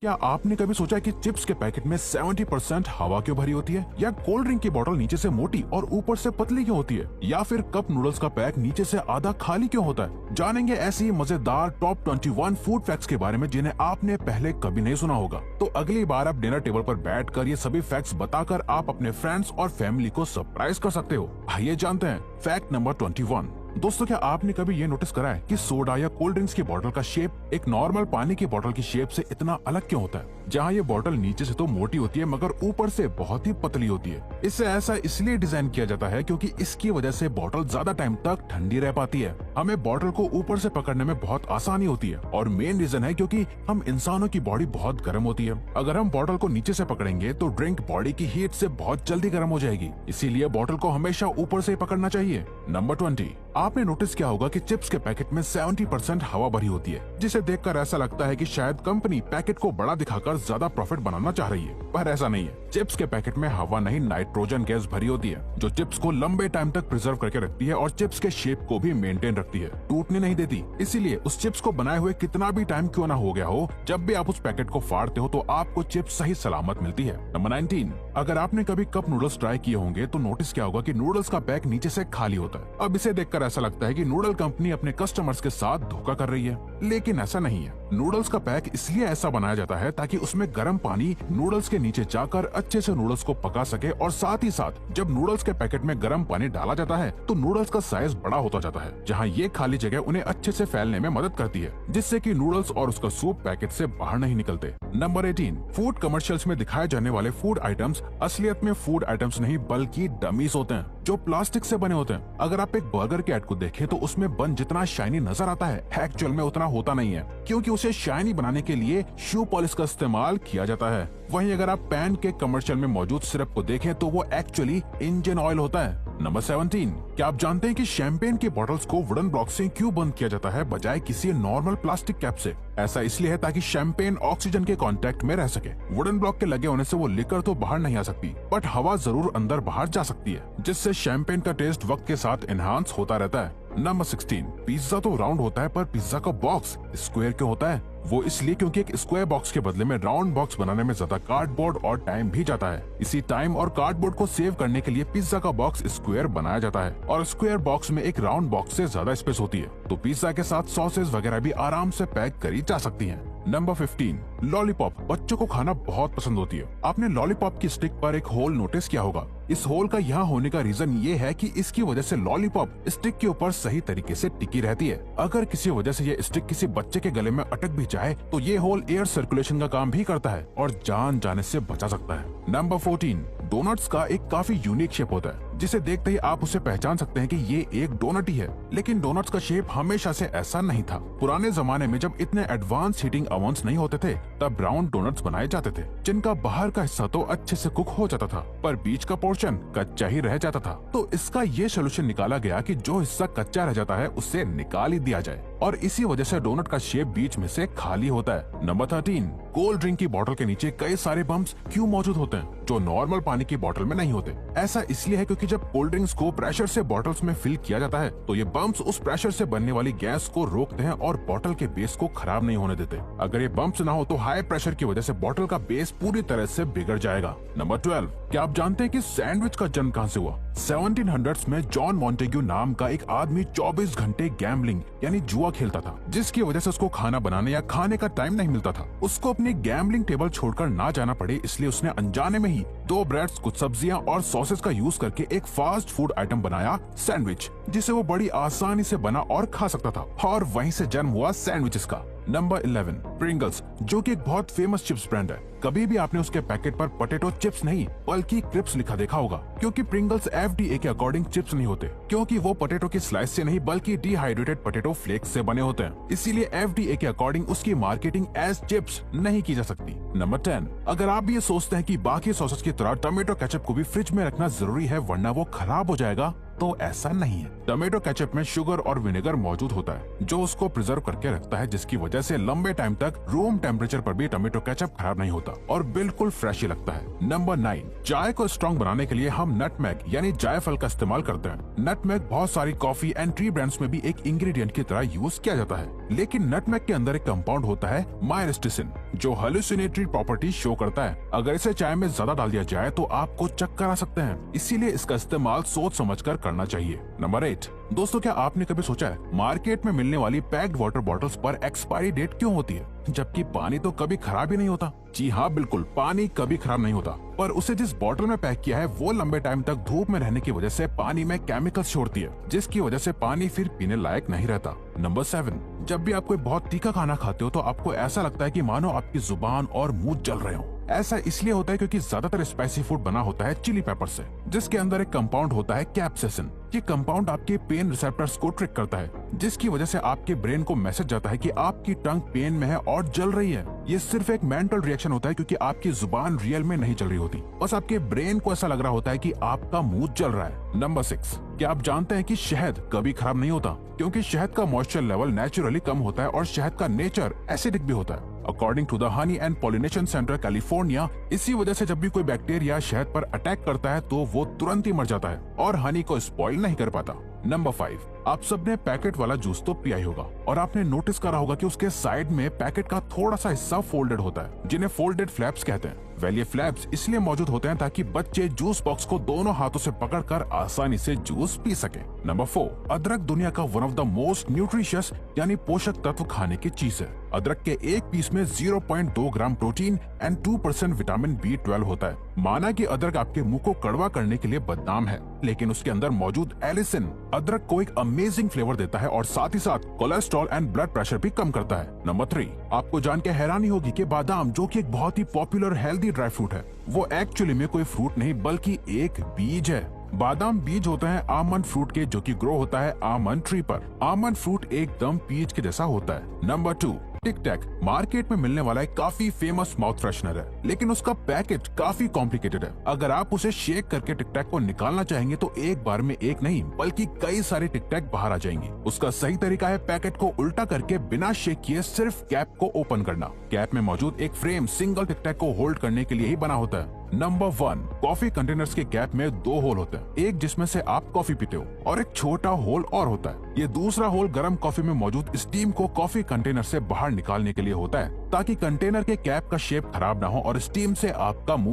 क्या आपने कभी सोचा कि चिप्स के पैकेट में 70% हवा क्यों भरी होती है, या कोल्ड ड्रिंक की बोतल नीचे से मोटी और ऊपर से पतली क्यों होती है, या फिर कप नूडल्स का पैक नीचे से आधा खाली क्यों होता है? जानेंगे ऐसी ही मजेदार टॉप 21 फूड फैक्ट्स के बारे में जिन्हें आपने पहले कभी नहीं सुना होगा। तो अगली बार आप डिनर टेबल पर बैठकर ये सभी फैक्ट्स बताकर आप अपने फ्रेंड्स और फैमिली को सरप्राइज कर सकते हो। आइए जानते हैं फैक्ट नंबर 21। दोस्तों, क्या आपने कभी ये नोटिस करा है कि सोडा या कोल्ड ड्रिंक्स की बोतल का शेप एक नॉर्मल पानी की बोतल की शेप से इतना अलग क्यों होता है? जहाँ ये बोतल नीचे से तो मोटी होती है मगर ऊपर से बहुत ही पतली होती है। इसे ऐसा इसलिए डिजाइन किया जाता है क्योंकि इसकी वजह से बोतल ज्यादा टाइम तक ठंडी रह पाती है। हमें बोतल को ऊपर से पकड़ने में बहुत आसानी होती है और मेन रीजन है क्योंकि हम इंसानों की बॉडी बहुत गर्म होती है। अगर हम बोतल को नीचे से पकड़ेंगे तो ड्रिंक बॉडी की हीट से बहुत जल्दी गर्म हो जाएगी, इसीलिए बोतल को हमेशा ऊपर से पकड़ना चाहिए। नंबर 20। आपने नोटिस किया होगा कि चिप्स के पैकेट में 70% हवा भरी होती है, जिसे देखकर ऐसा लगता है कि शायद कंपनी पैकेट को बड़ा दिखाकर ज्यादा प्रॉफिट बनाना चाह रही है, पर ऐसा नहीं है। चिप्स के पैकेट में हवा नहीं, नाइट्रोजन गैस भरी होती है, जो चिप्स को लंबे टाइम तक प्रिजर्व करके रखती है और चिप्स के शेप को भी मेंटेन रखती है, टूटने नहीं देती। इसीलिए उस चिप्स को बनाए हुए कितना भी टाइम क्यों ना हो गया हो, जब भी आप उस पैकेट को फाड़ते हो तो आपको चिप्स सही सलामत मिलती है। नंबर 19। अगर आपने कभी कप नूडल्स ट्राई किए होंगे तो नोटिस किया होगा कि नूडल्स का पैक नीचे से खाली होता है। अब इसे देखकर ऐसा लगता है कि नूडल कंपनी अपने कस्टमर्स के साथ धोखा कर रही है, लेकिन ऐसा नहीं है। नूडल्स का पैक इसलिए ऐसा बनाया जाता है ताकि उसमें गर्म पानी नूडल्स के नीचे जाकर अच्छे से नूडल्स को पका सके, और साथ ही साथ जब नूडल्स के पैकेट में गर्म पानी डाला जाता है तो नूडल्स का साइज बड़ा होता जाता है, जहाँ ये खाली जगह उन्हें अच्छे से फैलने में मदद करती है, जिससे कि नूडल्स और उसका सूप पैकेट से बाहर नहीं निकलते। नंबर 18। फूड कमर्शियल्स में दिखाए जाने वाले फूड आइटम्स असलियत में फूड आइटम्स नहीं बल्कि डमीज होते हैं, जो प्लास्टिक से बने होते हैं। अगर आप एक बर्गर के एड को देखें तो उसमें बन जितना शाइनी नजर आता है, एक्चुअल में उतना होता नहीं है, क्योंकि उसे शाइनी बनाने के लिए शू पॉलिश का इस्तेमाल किया जाता है। वहीं अगर आप पैन के कमर्शियल में मौजूद सिरप को देखें तो वो एक्चुअली इंजन ऑयल होता है। नंबर 17। क्या आप जानते हैं कि शैंपेन की बॉटल्स को वुडन ब्लॉक से क्यों बंद किया जाता है बजाय किसी नॉर्मल प्लास्टिक कैप से? ऐसा इसलिए है ताकि शैंपेन ऑक्सीजन के कांटेक्ट में रह सके। वुडन ब्लॉक के लगे होने से वो लिकर तो बाहर नहीं आ सकती, बट हवा जरूर अंदर बाहर जा सकती है, जिससे शैंपेन का टेस्ट वक्त के साथ एनहांस होता रहता है। नंबर 16। पिज्जा तो राउंड होता है, पर पिज्जा का बॉक्स स्क्वायर क्यों होता है? वो इसलिए क्योंकि एक स्क्वायर बॉक्स के बदले में राउंड बॉक्स बनाने में ज्यादा कार्डबोर्ड और टाइम भी जाता है। इसी टाइम और कार्डबोर्ड को सेव करने के लिए पिज्जा का बॉक्स स्क्वायर बनाया जाता है, और स्क्वायर बॉक्स में एक राउंड बॉक्स से ज्यादा स्पेस होती है, तो पिज्जा के साथ सॉसेज वगैरह भी आराम से पैक करी जा सकती हैं। नंबर 15। लॉलीपॉप बच्चों को खाना बहुत पसंद होती है। आपने लॉलीपॉप की स्टिक पर एक होल नोटिस किया होगा। इस होल का यहाँ होने का रीजन ये है कि इसकी वजह से लॉलीपॉप स्टिक के ऊपर सही तरीके से टिकी रहती है। अगर किसी वजह से ये स्टिक किसी बच्चे के गले में अटक भी जाए तो ये होल एयर सर्कुलेशन का काम भी करता है और जान जाने से बचा सकता है। नंबर 14। डोनट्स का एक काफी यूनिक शेप होता है, जिसे देखते ही आप उसे पहचान सकते हैं कि ये एक डोनट ही है। लेकिन डोनट्स का शेप हमेशा से ऐसा नहीं था। पुराने जमाने में जब इतने एडवांस हीटिंग ओवन्स नहीं होते थे, तब राउंड डोनट्स बनाए जाते थे, जिनका बाहर का हिस्सा तो अच्छे से कुक हो जाता था, पर बीच का पोर्शन कच्चा ही रह जाता था। तो इसका ये सोल्यूशन निकाला गया कि जो हिस्सा कच्चा रह जाता है उसे निकाल ही दिया जाए, और इसी वजह से डोनट का शेप बीच में से खाली होता है। नंबर 13। कोल्ड ड्रिंक की बोतल के नीचे कई सारे बम्प्स क्यों मौजूद होते हैं, जो नॉर्मल पानी की बोतल में नहीं होते? ऐसा इसलिए है क्योंकि जब कोल्ड ड्रिंक्स को प्रेशर से बॉटल्स में फिल किया जाता है तो ये बम्प्स उस प्रेशर से बनने वाली गैस को रोकते हैं और बोतल के बेस को खराब नहीं होने देते। अगर ये बम्प्स ना हो तो हाई प्रेशर की वजह से बोतल का बेस पूरी तरह से बिगड़ जाएगा। नंबर 12। क्या आप जानते हैं कि सैंडविच का जन्म कहां से हुआ? 1700s में जॉन मॉन्टेग्यू नाम का एक आदमी 24 घंटे गैम्बलिंग यानी जुआ खेलता था, जिसकी वजह से उसको खाना बनाने या खाने का टाइम नहीं मिलता था। उसको अपनी गैम्बलिंग टेबल छोड़कर ना जाना पड़े, इसलिए उसने अनजाने में ही 2 ब्रेड्स, कुछ सब्जियां और सॉसेस का यूज करके एक फास्ट फूड आइटम बनाया, सैंडविच, जिसे वो बड़ी आसानी से बना और खा सकता था, और वहीं से जन्म हुआ सैंडविचेस का। नंबर 11। प्रिंगल्स, जो कि एक बहुत फेमस चिप्स ब्रांड है। कभी भी आपने उसके पैकेट पर पोटैटो चिप्स नहीं बल्कि क्रिप्स लिखा देखा होगा, क्योंकि प्रिंगल्स FDA के अकॉर्डिंग चिप्स नहीं होते, क्योंकि वो पोटैटो की स्लाइस से नहीं बल्कि डिहाइड्रेटेड पोटैटो फ्लेक्स से बने होते हैं। इसीलिए FDA के अकॉर्डिंग उसकी मार्केटिंग एज चिप्स नहीं की जा सकती। नंबर 10। अगर आप भी ये सोचते हैं कि बाकी सॉसेस की तरह टोमेटो केचप को भी फ्रिज में रखना जरूरी है वरना वो खराब हो जाएगा, तो ऐसा नहीं है। टमेटो केचप में शुगर और विनेगर मौजूद होता है जो उसको प्रिजर्व करके रखता है, जिसकी वजह से लंबे टाइम तक रूम टेम्परेचर पर भी टमेटो केचप खराब नहीं होता और बिल्कुल फ्रेश ही लगता है। नंबर 9, चाय को स्ट्रॉन्ग बनाने के लिए हम नटमेग यानी जायफल का इस्तेमाल करते हैं। नटमेग बहुत सारी कॉफी एंड टी ब्रांड्स में भी एक इंग्रेडिएंट की तरह यूज किया जाता है, लेकिन नटमेग के अंदर एक कंपाउंड होता है माइरिस्टिसिन जो हेलुसिनेटरी प्रॉपर्टी शो करता है। अगर इसे चाय में ज्यादा डाल दिया जाए तो आपको चक्कर आ सकते हैं, इसीलिए इसका इस्तेमाल सोच समझकर करना चाहिए। नंबर 8, दोस्तों क्या आपने कभी सोचा है मार्केट में मिलने वाली पैक्ड वाटर बॉटल्स पर एक्सपायरी डेट क्यों होती है, जबकि पानी तो कभी खराब ही नहीं होता। जी हाँ, बिल्कुल, पानी कभी खराब नहीं होता, पर उसे जिस बोतल में पैक किया है वो लंबे टाइम तक धूप में रहने की वजह से पानी में केमिकल्स छोड़ती है, जिसकी वजह से पानी फिर पीने लायक नहीं रहता। नंबर 7, जब भी आप कोई बहुत तीखा खाना खाते हो तो आपको ऐसा लगता है कि मानो आपकी जुबान और मुंह जल रहे हो। ऐसा इसलिए होता है क्योंकि ज्यादातर स्पाइसी फूड बना होता है चिली पेपर से, जिसके अंदर एक कंपाउंड होता है कैप्सेसिन। ये कंपाउंड आपके पेन रिसेप्टर्स को ट्रिक करता है, जिसकी वजह से आपके ब्रेन को मैसेज जाता है कि आपकी टंग पेन में है और जल रही है। ये सिर्फ एक मेंटल रिएक्शन होता है क्योंकि आपकी जुबान रियल में नहीं चल रही होती, बस आपके ब्रेन को ऐसा लग रहा होता है कि आपका मुंह जल रहा है। नंबर 6, क्या आप जानते हैं कि शहद कभी खराब नहीं होता, क्योंकि शहद का मॉइस्चर लेवल नेचुरली कम होता है और शहद का नेचर एसिडिक भी होता है। According to the honey and pollination centre California, इसी वजह से जब भी कोई बैक्टीरिया शहद पर अटैक करता है तो वो तुरंत ही मर जाता है और हनी को स्पॉइल नहीं कर पाता। नंबर 5, आप सबने पैकेट वाला जूस तो पिया ही होगा और आपने नोटिस करा होगा कि उसके साइड में पैकेट का थोड़ा सा हिस्सा फोल्डेड होता है, जिन्हें फोल्डेड फ्लैप्स कहते हैं। वेल, ये फ्लैप्स इसलिए मौजूद होते हैं ताकि बच्चे जूस बॉक्स को दोनों हाथों से पकड़कर आसानी से जूस पी सके। नंबर 4, अदरक दुनिया का one of the most nutritious यानी पोषक तत्व खाने की चीज है। अदरक के एक पीस में 0.2 gram protein and 2% vitamin B12 होता है। माना कि अदरक आपके मुंह को कड़वा करने के लिए बदनाम है, लेकिन उसके अंदर मौजूद एलिसिन अदरक को एक अमेजिंग फ्लेवर देता है और साथ ही साथ कोलेस्ट्रॉल एंड ब्लड प्रेशर भी कम करता है। नंबर 3, आपको जान के हैरानी होगी कि बादाम, जो कि एक बहुत ही पॉपुलर हेल्दी ड्राई फ्रूट है, वो एक्चुअली में कोई फ्रूट नहीं बल्कि एक बीज है। बादाम बीज होते हैं आमंड फ्रूट के, जो कि ग्रो होता है आमंड ट्री पर। आमंड फ्रूट एकदम पीच के जैसा होता है। नंबर 2, टिक टैक मार्केट में मिलने वाला एक काफी फेमस माउथ फ्रेशनर है, लेकिन उसका पैकेट काफी कॉम्प्लिकेटेड है। अगर आप उसे शेक करके टिक टैक को निकालना चाहेंगे तो एक बार में एक नहीं बल्कि कई सारे टिक टैक बाहर आ जाएंगे। उसका सही तरीका है पैकेट को उल्टा करके बिना शेक किए सिर्फ कैप को ओपन करना। कैप में मौजूद एक फ्रेम सिंगल टिक टैक को होल्ड करने के लिए ही बना होता है। नंबर 1, कॉफी कंटेनर्स के कैप में 2 होल होते हैं, एक जिसमें से आप कॉफी पीते हो और एक छोटा होल और होता है। ये दूसरा होल गर्म कॉफी में मौजूद स्टीम को कॉफी कंटेनर से बाहर निकालने के लिए होता है, ताकि कंटेनर के कैप का शेप खराब ना हो और स्टीम से आपका मुंह